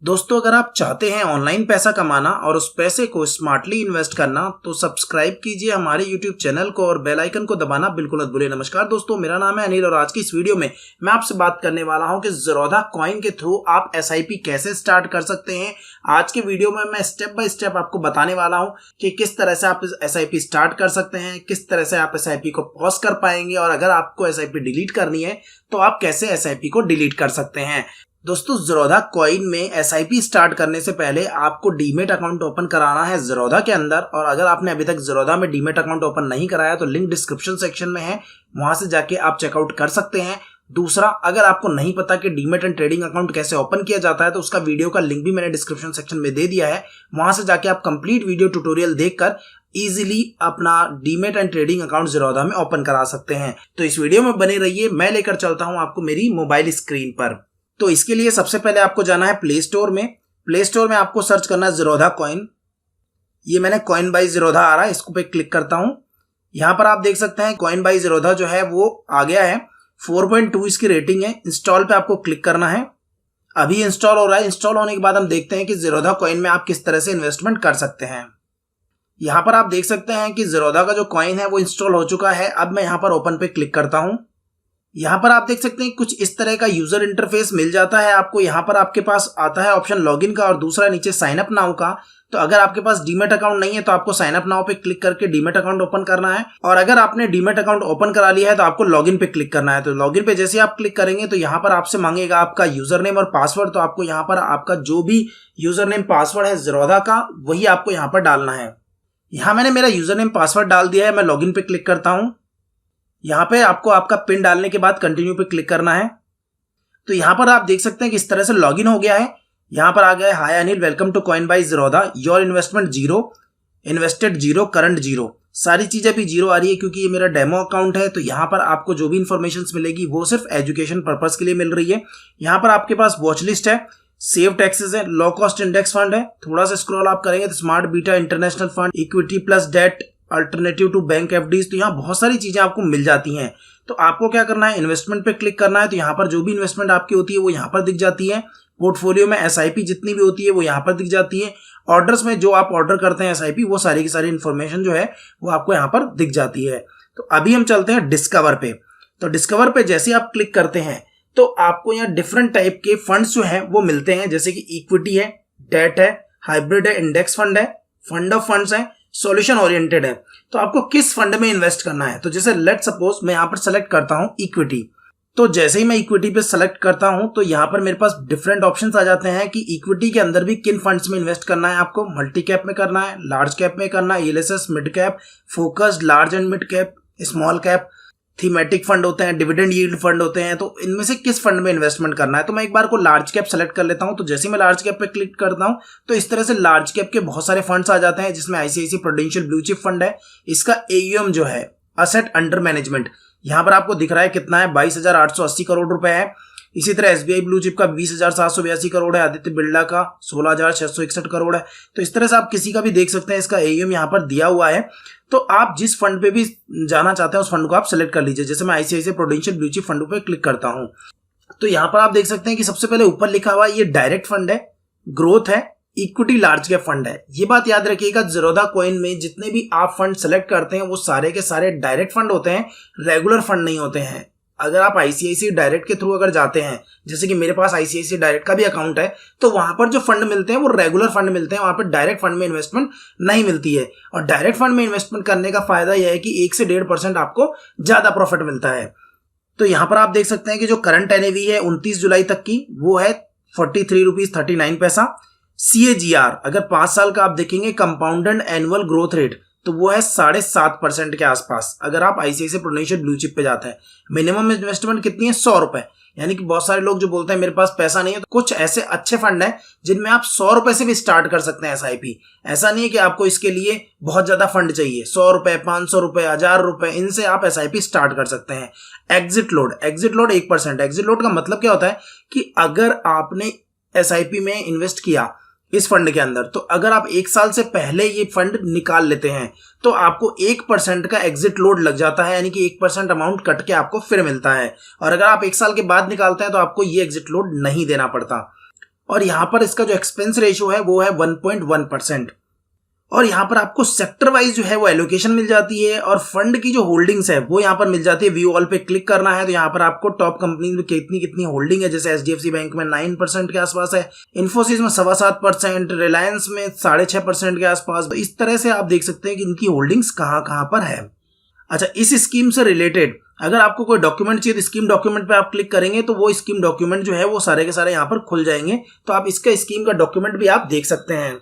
दोस्तों, अगर आप चाहते हैं ऑनलाइन पैसा कमाना और उस पैसे को स्मार्टली इन्वेस्ट करना तो सब्सक्राइब कीजिए हमारे यूट्यूब चैनल को और बेल आइकन को दबाना बिल्कुल मत भूलिए। नमस्कार दोस्तों, मेरा नाम है अनिल और आज की इस वीडियो में मैं आपसे बात करने वाला हूं कि ज़ीरोधा कॉइन के थ्रू आप एसआईपी कैसे स्टार्ट कर सकते हैं। आज के वीडियो में मैं स्टेप बाय स्टेप आपको बताने वाला हूं कि किस तरह से आप एसआईपी स्टार्ट कर सकते हैं, किस तरह से आप एसआईपी को पॉज कर पाएंगे और अगर आपको एसआईपी डिलीट करनी है तो आप कैसे एसआईपी को डिलीट कर सकते हैं। दोस्तों, ज़ीरोधा कॉइन में एसआईपी स्टार्ट करने से पहले आपको डीमेट अकाउंट ओपन कराना है ज़ीरोधा के अंदर। और अगर आपने अभी तक ज़ीरोधा में डीमेट अकाउंट ओपन नहीं कराया तो लिंक डिस्क्रिप्शन सेक्शन में है, वहां से जाके आप चेकआउट कर सकते हैं। दूसरा, अगर आपको नहीं पता कि डीमेट एंड ट्रेडिंग अकाउंट कैसे ओपन किया जाता है तो उसका वीडियो का लिंक भी मैंने डिस्क्रिप्शन सेक्शन में दे दिया है, वहां से जाके आप कंप्लीट वीडियो ट्यूटोरियल देखकर इजीली अपना demat and trading account Zerodha में ओपन करा सकते हैं। तो इस वीडियो में बने रहिए, मैं लेकर चलता हूं आपको मेरी मोबाइल स्क्रीन पर। तो इसके लिए सबसे पहले आपको जाना है प्ले स्टोर में। प्ले स्टोर में आपको सर्च करना है ज़ीरोधा कॉइन। ये मैंने कॉइन बाय ज़ीरोधा आ रहा है, इसको पे क्लिक करता हूं। यहां पर आप देख सकते हैं कॉइन बाय ज़ीरोधा जो है वो आ गया है। 4.2 इसकी रेटिंग है। इंस्टॉल पे आपको क्लिक करना है। अभी इंस्टॉल हो रहा है। इंस्टॉल होने के बाद हम देखते हैं कि ज़ीरोधा कॉइन में आप किस तरह से इन्वेस्टमेंट कर सकते हैं। यहां पर आप देख सकते हैं कि ज़ीरोधा का जो कॉइन है वो इंस्टॉल हो चुका है। अब मैं यहां पर ओपन पे क्लिक करता हूं। यहाँ पर आप देख सकते हैं कुछ इस तरह का यूजर इंटरफेस मिल जाता है आपको। यहाँ पर आपके पास आता है ऑप्शन लॉगिन का और दूसरा नीचे साइन अप नाउ का। तो अगर आपके पास डीमेट अकाउंट नहीं है तो आपको साइन अप नाउ पे क्लिक करके डीमेट अकाउंट ओपन करना है, और अगर आपने डीमेट अकाउंट ओपन करा लिया है तो आपको लॉगिन पे क्लिक करना है। तो लॉगिन पे जैसे आप क्लिक करेंगे तो यहाँ पर आपसे मांगेगा आपका यूजर नेम और पासवर्ड। तो आपको यहाँ पर आपका जो भी यूजर नेम पासवर्ड है ज़ीरोधा का वही आपको यहाँ पर डालना है। यहाँ मैंने मेरा यूजर नेम पासवर्ड डाल दिया है। मैं लॉगिन पे क्लिक करता हूँ। यहाँ पे आपको आपका पिन डालने के बाद कंटिन्यू पे क्लिक करना है। तो यहाँ पर आप देख सकते हैं कि इस तरह से लॉगिन हो गया है। यहाँ पर आ गया है, hi Anil, welcome to coin by Zerodha, your investment 0, invested 0, current 0। सारी चीजें भी 0 आ रही है क्योंकि ये मेरा डेमो अकाउंट है। तो यहाँ पर आपको जो भी इंफॉर्मेशन मिलेगी वो सिर्फ एजुकेशन पर्पज के लिए मिल रही है। यहाँ पर आपके पास वॉच लिस्ट है, सेव टैक्सेस है, लो कॉस्ट इंडेक्स फंड है। थोड़ा सा स्क्रॉल आप करेंगे तो smart beta international fund, equity plus debt, alternative to bank FDs. तो यहाँ बहुत सारी चीजें आपको मिल जाती हैं। तो आपको क्या करना है, इन्वेस्टमेंट पे क्लिक करना है। तो यहाँ पर जो भी इन्वेस्टमेंट आपकी होती है वो यहाँ पर दिख जाती है। पोर्टफोलियो में एसआईपी जितनी भी होती है वो यहाँ पर दिख जाती है। ऑर्डर्स में जो आप ऑर्डर करते हैं एसआईपी, वो सारी की सारी इन्फॉर्मेशन जो है वो आपको यहाँ पर दिख जाती है। तो अभी हम चलते हैं डिस्कवर पे। तो डिस्कवर पे जैसे आप क्लिक करते हैं तो आपको यहाँ डिफरेंट टाइप के फंड्स जो है वो मिलते हैं, जैसे कि इक्विटी है, डेट है, हाइब्रिड है, इंडेक्स फंड है, फंड ऑफ फंड्स है, सॉल्यूशन ओरिएंटेड है। तो आपको किस फंड में इन्वेस्ट करना है। तो जैसे लेट सपोज मैं यहाँ पर सेलेक्ट करता हूँ इक्विटी। तो जैसे ही मैं इक्विटी पे सेलेक्ट करता हूँ तो यहाँ पर मेरे पास डिफरेंट ऑप्शंस आ जाते हैं कि इक्विटी के अंदर भी किन फंड्स में इन्वेस्ट करना है आपको। मल्टी कैप में करना है, लार्ज कैप में करना है, ELSS, mid cap, focused, large and mid cap, small cap, thematic fund होते हैं, डिविडेंड यील्ड फंड होते हैं। तो इनमें से किस फंड में इन्वेस्टमेंट करना है। तो मैं एक बार को लार्ज कैप सेलेक्ट कर लेता हूं। तो जैसे मैं लार्ज कैप पे क्लिक करता हूं तो इस तरह से लार्ज कैप के बहुत सारे फंड्स आ जाते हैं, जिसमें ICICI prudential blue chip fund है। इसका एयूएम जो है, असेट अंडर मैनेजमेंट, यहाँ पर आपको दिख रहा है कितना है, 22,880 करोड़ रुपए है। इसी तरह एसबीआई ब्लू चिप का 20,782 करोड़ है, आदित्य बिरला का 16,661 करोड़ है। तो इस तरह से आप किसी का भी देख सकते हैं, इसका एयूएम यहाँ पर दिया हुआ है। तो आप जिस फंड पे भी जाना चाहते हैं उस फंड को आप सेलेक्ट कर लीजिए। जैसे मैं ICICI prudential blue chip fund पे क्लिक करता हूँ तो यहाँ पर आप देख सकते हैं कि सबसे पहले ऊपर लिखा हुआ है ये डायरेक्ट फंड है, ग्रोथ है, इक्विटी लार्ज कैप फंड है। ये बात याद रखिएगा, ज़ीरोधा कॉइन में जितने भी आप फंड सेलेक्ट करते हैं वो सारे के सारे डायरेक्ट फंड होते हैं, रेगुलर फंड नहीं होते हैं। अगर आप आईसीआईसीआई डायरेक्ट के थ्रू अगर जाते हैं, जैसे कि मेरे पास आईसीआईसीआई डायरेक्ट का भी अकाउंट है, तो वहां पर जो फंड मिलते हैं वो रेगुलर फंड मिलते हैं, वहां पर डायरेक्ट फंड में इन्वेस्टमेंट नहीं मिलती है। और डायरेक्ट फंड में इन्वेस्टमेंट करने का फायदा यह है कि 1 से 1.5% आपको ज्यादा प्रॉफिट मिलता है। तो यहाँ पर आप देख सकते हैं कि जो करंट एनएवी है 29 जुलाई तक की वो है 43.39 रुपीज। CAGR अगर 5 साल का आप देखेंगे, कंपाउंडेड एनुअल ग्रोथ रेट, तो वो है 7.5% के आसपास अगर आप आईसीआईसीआई प्रूडेंशियल ब्लू चिप पे जाते हैं। मिनिमम इन्वेस्टमेंट कितनी है, 100 रुपए। यानी कि बहुत सारे लोग जो बोलते हैं मेरे पास पैसा नहीं है, तो कुछ ऐसे अच्छे फंड हैं जिनमें आप 100 रुपए से भी स्टार्ट कर सकते हैं एसआईपी। ऐसा नहीं है कि आपको इसके लिए बहुत ज्यादा फंड चाहिए। 100 रुपए, 500 रुपए, 1000 रुपए, इनसे आप एसआईपी स्टार्ट कर सकते हैं। Exit load 1%। एग्जिट लोड का मतलब क्या होता है कि अगर आपने एसआईपी में इन्वेस्ट किया इस फंड के अंदर, तो अगर आप 1 साल से पहले ये फंड निकाल लेते हैं तो आपको 1% का एग्जिट लोड लग जाता है, यानी कि 1% अमाउंट कट के आपको फिर मिलता है। और अगर आप 1 साल के बाद निकालते हैं तो आपको ये एग्जिट लोड नहीं देना पड़ता। और यहाँ पर इसका जो एक्सपेंस रेशियो है वो है 1.1%। और यहाँ पर आपको सेक्टर वाइज जो है वो एलोकेशन मिल जाती है और फंड की जो होल्डिंग्स है वो यहाँ पर मिल जाती है। व्यू ऑल पे क्लिक करना है तो यहाँ पर आपको टॉप कंपनीज में कितनी कितनी होल्डिंग है, जैसे एचडीएफसी बैंक में 9% के आसपास है, इन्फोसिस में 7.25%, रिलायंस में 6.5% के आसपास। इस तरह से आप देख सकते हैं कि इनकी होल्डिंग्स कहाँ कहाँ पर है। अच्छा, इस स्कीम से रिलेटेड अगर आपको कोई डॉक्यूमेंट चाहिए तो स्कीम डॉक्यूमेंट पे आप क्लिक करेंगे तो वो स्कीम डॉक्यूमेंट जो है वो सारे के सारे यहाँ पर खुल जाएंगे, तो आप इसका स्कीम का डॉक्यूमेंट भी आप देख सकते हैं।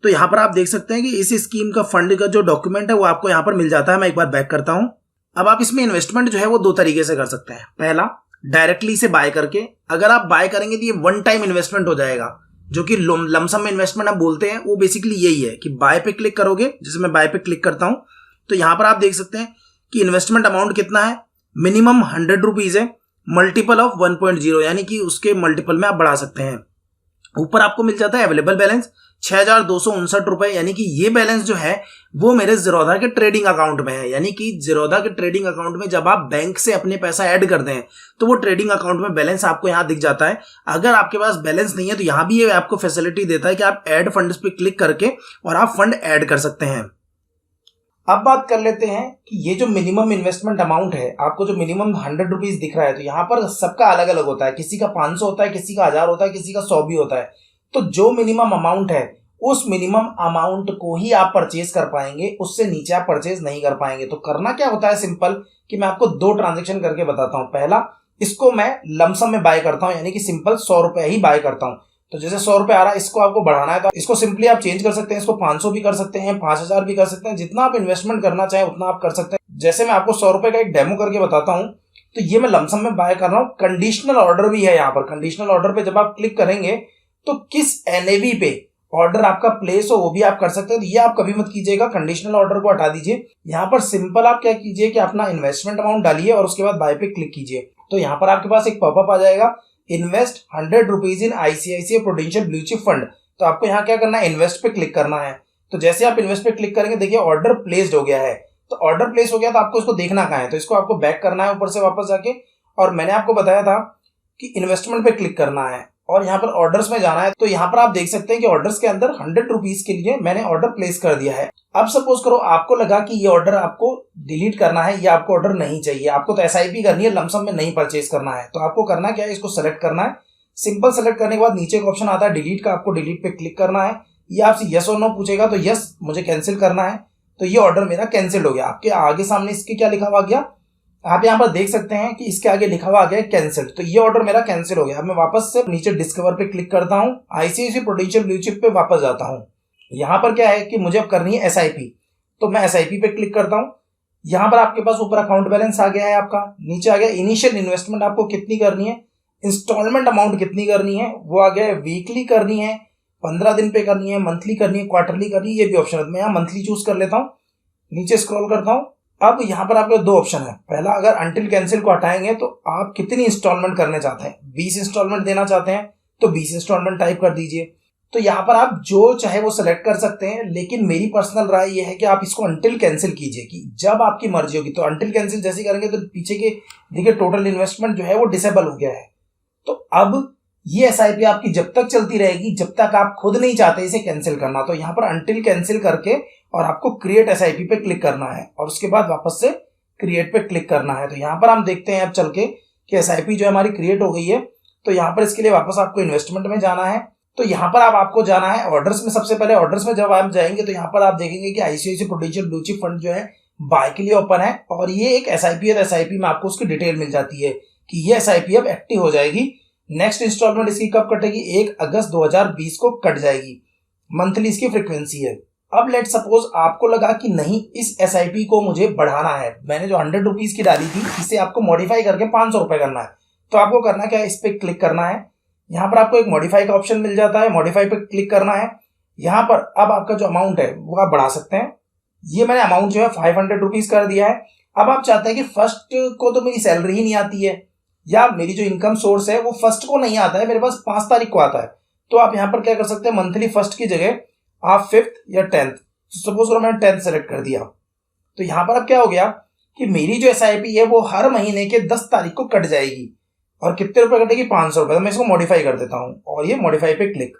तो यहाँ पर आप देख सकते हैं कि इस स्कीम का फंड का जो डॉक्यूमेंट है वो आपको यहाँ पर मिल जाता है। मैं एक बार बैक करता हूँ। अब आप इसमें इन्वेस्टमेंट जो है वो दो तरीके से कर सकते हैं। पहला, डायरेक्टली से बाय करके। अगर आप बाय करेंगे तो ये वन टाइम इन्वेस्टमेंट हो जाएगा, जो कि लमसम इन्वेस्टमेंट आप बोलते हैं, वो बेसिकली यही है कि बाय पे क्लिक करोगे। जैसे मैं बाय पे क्लिक करता हूँ तो यहाँ पर आप देख सकते हैं कि इन्वेस्टमेंट अमाउंट कितना है, मिनिमम 100 रुपीज है, मल्टीपल ऑफ 1.0 यानी कि उसके मल्टीपल में आप बढ़ा सकते हैं। ऊपर आपको मिल जाता है अवेलेबल बैलेंस 6,259 रुपए, यानी कि ये बैलेंस जो है वो मेरे ज़ीरोधा के ट्रेडिंग अकाउंट में है। यानी कि ज़ीरोधा के ट्रेडिंग अकाउंट में जब आप बैंक से अपने पैसा ऐड करते हैं तो वो ट्रेडिंग अकाउंट में बैलेंस आपको यहाँ दिख जाता है। अगर आपके पास बैलेंस नहीं है तो यहाँ भी ये आपको फैसिलिटी देता है कि आप ऐड फंड्स पे क्लिक करके और आप फंड ऐड कर सकते हैं। अब बात कर लेते हैं कि ये जो मिनिमम इन्वेस्टमेंट अमाउंट है, आपको जो मिनिमम 100 रुपीज दिख रहा है, तो यहाँ पर सबका अलग अलग होता है। किसी का 500 होता है, किसी का 1000 होता है, किसी का 100 भी होता है। तो जो मिनिमम अमाउंट है उस मिनिमम अमाउंट को ही आप परचेज कर पाएंगे, उससे नीचे आप परचेज नहीं कर पाएंगे। तो करना क्या होता है, सिंपल, कि मैं आपको दो ट्रांजेक्शन करके बताता हूँ। पहला, इसको मैं लमसम में बाय करता हूँ, यानी कि सिंपल 100 रुपए ही बाय करता हूँ। तो जैसे 100 रुपए आ रहा है, इसको आपको बढ़ाना है तो इसको सिंपली आप चेंज कर सकते हैं। इसको 500 भी कर सकते हैं, 5000 भी कर सकते हैं, जितना आप इन्वेस्टमेंट करना चाहें उतना आप कर सकते हैं। जैसे मैं आपको 100 रुपए का एक डेमो करके बताता हूँ, तो ये मैं लमसम में बाय कर रहा हूँ। कंडीशनल ऑर्डर भी है यहाँ पर। कंडीशनल ऑर्डर पे जब आप क्लिक करेंगे तो किस एनएवी पे ऑर्डर आपका प्लेस हो वो भी आप कर सकते हैं। तो ये आप कभी मत कीजिएगा, कंडीशनल ऑर्डर को हटा दीजिए। यहाँ पर सिंपल आप क्या कीजिए कि अपना इन्वेस्टमेंट अमाउंट डालिए और उसके बाद बाय पे क्लिक कीजिए। तो यहाँ पर आपके पास एक पॉपअप आ जाएगा, invest 100 rupees in ICICI prudential blue chip fund. तो आपको यहाँ क्या करना है, इन्वेस्ट पे क्लिक करना है। तो जैसे आप इन्वेस्ट पे क्लिक करेंगे, देखिए ऑर्डर प्लेस्ड हो गया है। तो ऑर्डर प्लेस हो गया तो आपको इसको देखना कहाँ है, तो इसको आपको बैक करना है ऊपर से वापस जाके, और मैंने आपको बताया था कि इन्वेस्टमेंट पे क्लिक करना है और यहाँ पर ऑर्डर्स में जाना है। तो यहाँ पर आप देख सकते हैं कि ऑर्डर्स के अंदर 100 रुपीज के लिए मैंने ऑर्डर प्लेस कर दिया है। अब सपोज करो आपको लगा कि ये ऑर्डर आपको डिलीट करना है, ये आपको ऑर्डर नहीं चाहिए, आपको तो एसआईपी करनी है, लमसम में नहीं परचेज करना है। तो आपको करना क्या है, इसको सेलेक्ट करना है। सिंपल सेलेक्ट करने के बाद नीचे एक ऑप्शन आता है डिलीट का, आपको डिलीट पे क्लिक करना है। ये आपसे यस और नो पूछेगा, तो यस मुझे कैंसिल करना है। तो ये ऑर्डर मेरा कैंसिल हो गया। आपके आगे सामने इसके क्या लिखा हुआ गया, आप यहाँ पर देख सकते हैं कि इसके आगे लिखा हुआ आ गया कैंसिल। तो ये ऑर्डर मेरा कैंसिल हो गया। अब मैं वापस से नीचे डिस्कवर पे क्लिक करता हूँ, आईसीआईसीआई प्रूडेंशियल ब्लू चिप पे वापस जाता हूँ। यहाँ पर क्या है कि मुझे अब करनी है एसआईपी, तो मैं एसआईपी पे क्लिक करता हूँ। यहाँ पर आपके पास ऊपर अकाउंट बैलेंस आ गया है आपका, नीचे आ गया इनिशियल इन्वेस्टमेंट आपको कितनी करनी है, इंस्टॉलमेंट अमाउंट कितनी करनी है वो आ गया है, वीकली करनी है, 15 दिन पे करनी है, मंथली करनी है, क्वार्टरली करनी है, ये भी ऑप्शन है। मैं यहाँ मंथली चूज कर लेता हूँ, नीचे स्क्रॉल करता हूँ। अब यहाँ पर आपके दो ऑप्शन है। पहला, अगर अंटिल कैंसिल को हटाएंगे तो आप कितनी इंस्टॉलमेंट करने चाहते हैं, 20 इंस्टॉलमेंट देना चाहते हैं तो 20 इंस्टॉलमेंट टाइप कर दीजिए। तो यहाँ पर आप जो चाहे वो सिलेक्ट कर सकते हैं, लेकिन मेरी पर्सनल राय ये है कि आप इसको अंटिल कैंसिल कीजिए, कि जब आपकी मर्जी होगी। तो अंटिल कैंसिल जैसे करेंगे तो पीछे के देखिए टोटल इन्वेस्टमेंट जो है वो डिसेबल हो गया है। तो अब ये एसआईपी आपकी जब तक चलती रहेगी जब तक आप खुद नहीं चाहते इसे कैंसिल करना। तो यहाँ पर अंटिल कैंसिल करके और आपको क्रिएट एसआईपी पे क्लिक करना है और उसके बाद वापस से क्रिएट पे क्लिक करना है। तो यहाँ पर हम देखते हैं अब चल के कि एसआईपी जो हमारी क्रिएट हो गई है। तो यहाँ पर इसके लिए वापस आपको इन्वेस्टमेंट में जाना है। तो यहाँ पर आपको जाना है ऑर्डर्स में। सबसे पहले ऑर्डर्स में जब आप जाएंगे तो यहाँ पर आप देखेंगे कि ICICI prudential blue chip fund जो है बाय के लिए ओपन है और ये एक एसआईपी है। तो एसआईपी में आपको उसकी डिटेल मिल जाती है कि ये एसआईपी अब एक्टिव हो जाएगी। नेक्स्ट इंस्टॉलमेंट इसकी कब कटेगी, 1 अगस्त 2020 को कट जाएगी। मंथली इसकी फ्रीक्वेंसी है। अब लेट सपोज आपको लगा कि नहीं, इस एसआईपी को मुझे बढ़ाना है, मैंने जो 100 रुपीज की डाली थी इसे आपको मॉडिफाई करके 500 रुपए करना है। तो आपको करना क्या है, इस पे क्लिक करना है। यहाँ पर आपको एक मॉडिफाई का ऑप्शन मिल जाता है, मॉडिफाई पे क्लिक करना है। यहाँ पर अब आपका जो अमाउंट है वो आप बढ़ा सकते हैं। ये मैंने अमाउंट जो है 500 रुपीज कर दिया है। अब आप चाहते हैं कि फर्स्ट को तो मेरी सैलरी ही नहीं आती है, या मेरी जो इनकम सोर्स है वो फर्स्ट को नहीं आता है, मेरे पास 5 तारीख को आता है। तो आप यहाँ पर क्या कर सकते हैं, मंथली फर्स्ट की जगह आप 5th या 10th, सपोज करो मैंने 10th सेलेक्ट कर दिया। तो यहाँ पर अब क्या हो गया कि मेरी जो एसआईपी है वो हर महीने के 10 तारीख को कट जाएगी और कितने रुपए कटेगी, 500 रुपए। तो मैं इसको मॉडिफाई कर देता हूँ और ये मॉडिफाई पे क्लिक।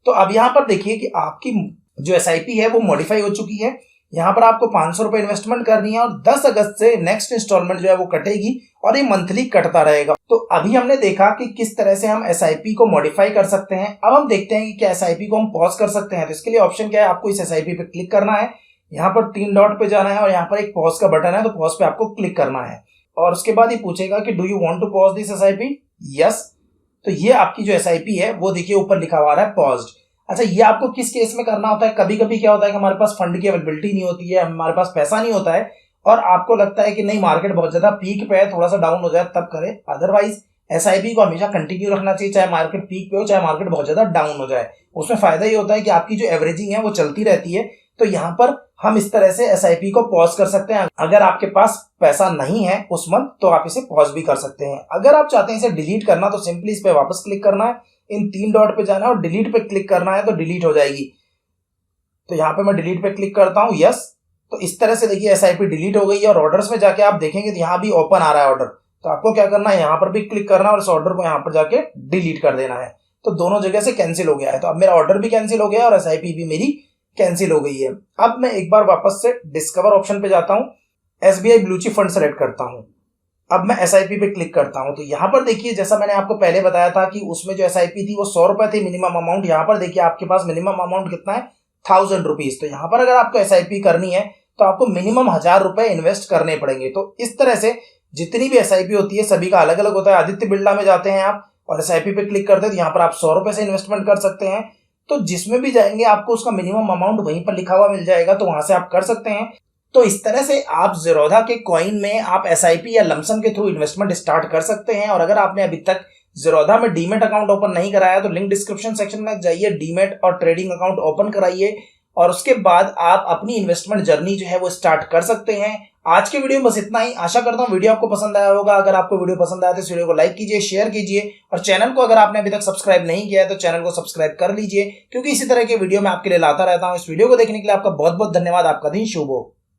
तो अब यहाँ पर देखिए कि आपकी जो एसआईपी है वो मॉडिफाई हो चुकी है। यहाँ पर आपको 500 रुपए इन्वेस्टमेंट करनी है और 10 अगस्त से नेक्स्ट इंस्टॉलमेंट जो है वो कटेगी और ये मंथली कटता रहेगा। तो अभी हमने देखा कि किस तरह से हम एसआईपी को मॉडिफाई कर सकते हैं। अब हम देखते हैं कि क्या एसआईपी को हम पॉज कर सकते हैं। तो इसके लिए ऑप्शन क्या है, आपको इस एसआईपी पे क्लिक करना है, यहाँ पर 3 डॉट पे जाना है और यहाँ पर एक पॉज का बटन है, तो पॉज पे आपको क्लिक करना है और उसके बाद ये पूछेगा कि do you want to pause this SIP, yes. तो ये आपकी जो एसआईपी है वो देखिए ऊपर लिखा हुआ है पॉज्ड। अच्छा, ये आपको किस केस में करना होता है, कभी कभी क्या होता है कि हमारे पास फंड की अवेलेबिलिटी नहीं होती है, हमारे पास पैसा नहीं होता है और आपको लगता है कि नहीं मार्केट बहुत ज्यादा पीक पे है, थोड़ा सा डाउन हो जाए तब करें। अदरवाइज एसआईपी को हमेशा कंटिन्यू रखना चाहिए, चाहे मार्केट पीक पे हो चाहे मार्केट बहुत ज्यादा डाउन हो जाए। उसमें फायदा ये होता है कि आपकी जो एवरेजिंग है वो चलती रहती है। तो यहाँ पर हम इस तरह से एसआईपी को पॉज कर सकते हैं। अगर आपके पास पैसा नहीं है उस मंथ तो आप इसे पॉज भी कर सकते हैं। अगर आप चाहते हैं इसे डिलीट करना तो सिंपली इस पे वापस क्लिक करना है, इन 3 डॉट पे जाना है और डिलीट पे क्लिक करना है, तो डिलीट हो जाएगी। तो यहाँ पे मैं डिलीट पे क्लिक करता हूँ, यस। तो इस तरह से देखिए एसआईपी डिलीट हो गई है और ऑर्डर्स में जाके आप देखेंगे तो यहाँ भी ओपन आ रहा है ऑर्डर। तो आपको क्या करना है, यहाँ पर भी क्लिक करना है और इस ऑर्डर को यहाँ पर जाके डिलीट कर देना है। तो दोनों जगह से कैंसिल हो गया है। तो अब मेरा ऑर्डर भी कैंसिल हो गया और एसआईपी भी मेरी कैंसिल हो गई है। अब मैं एक बार वापस से डिस्कवर ऑप्शन पे जाता हूँ, SBI blue chip fund select करता हूँ। अब मैं एसआईपी पे क्लिक करता हूं। तो यहाँ पर देखिए जैसा मैंने आपको पहले बताया था कि उसमें जो एसआईपी थी वो 100 रुपए थी मिनिमम अमाउंट। यहाँ पर देखिए आपके पास मिनिमम अमाउंट कितना है, 1000 रुपीज। तो यहाँ पर अगर आपको एसआईपी करनी है तो आपको मिनिमम 1000 रुपए इन्वेस्ट करने पड़ेंगे। तो इस तरह से जितनी भी एसआईपी होती है सभी का अलग अलग होता है। आदित्य बिरला में जाते हैं आप और एसआईपी पे क्लिक करते हैं तो यहाँ पर आप 100 रुपए से इन्वेस्टमेंट कर सकते हैं। तो जिसमें भी जाएंगे आपको उसका मिनिमम अमाउंट वहीं पर लिखा हुआ मिल जाएगा, तो वहां से आप कर सकते हैं। तो इस तरह से आप ज़ीरोधा के कॉइन में आप एसआईपी या लमसम के थ्रू इन्वेस्टमेंट स्टार्ट कर सकते हैं। और अगर आपने अभी तक ज़ीरोधा में डीमेट अकाउंट ओपन नहीं कराया तो लिंक डिस्क्रिप्शन सेक्शन में जाइए, डीमेट और ट्रेडिंग अकाउंट ओपन कराइए और उसके बाद आप अपनी इन्वेस्टमेंट जर्नी जो है वो स्टार्ट कर सकते हैं। आज के वीडियो में बस इतना ही। आशा करता हूँ वीडियो आपको पसंद आया होगा। अगर आपको वीडियो पसंद आया तो इस वीडियो को लाइक कीजिए, शेयर कीजिए और चैनल को अगर आपने अभी तक सब्सक्राइब नहीं किया है तो चैनल को सब्सक्राइब कर लीजिए, क्योंकि इसी तरह के वीडियो मैं आपके लिए लाता रहता हूँ। इस वीडियो को देखने के लिए आपका बहुत बहुत धन्यवाद। आपका दिन शुभ हो।